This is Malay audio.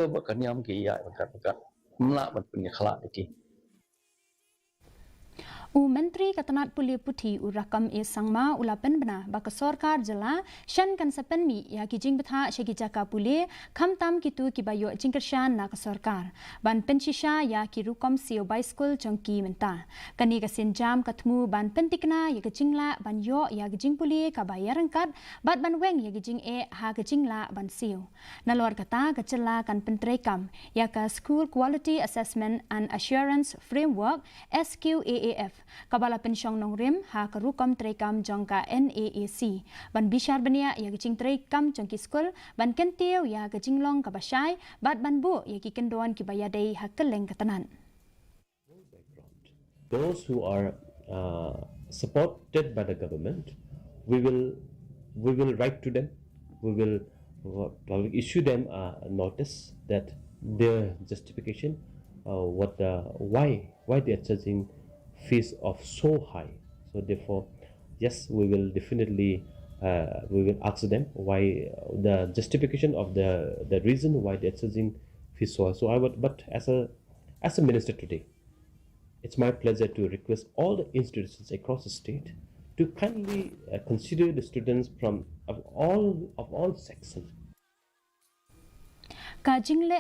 Bukan yang kia, bukan melak berpunya kelak lagi. Menteri Katanat Puli Putih Rukom Sangma ulapan bena baka Sorkar Jylla shan kan sapen mi ya kijing betha shagi jaka puli khamtam kitu kibayo jingkershan na ka Sorkar ban penshisha ya ki Rukom Siew by Skul jongki menta kani ka sinjam katmu ban pentikna ya kijingla ban yo ya kijing puli ka bayarangkat bat ban weng ya kijing ha kijingla ban Siew nalor kata ka Jylla kan pentrekam ya ka School Quality Assessment and Assurance Framework SQAAF kabala pensyong nongrim ha ka Rukom trekam jongka NAAC ban bishar Bniah ya gicing trekam jongki Skul ban kentiu ya gicing long ka basai bat ban bu ya ki kendon ki bayadai ha keleng katanan. Those who are supported by the government, we will write to them. We will issue them a notice that their justification, why they are charging fees of so high. So therefore, yes, we will definitely we will ask them why the justification of the reason why they are charging fees so high. So I would, but as a minister today, it's my pleasure to request all the institutions across the state to kindly consider the students from all sections.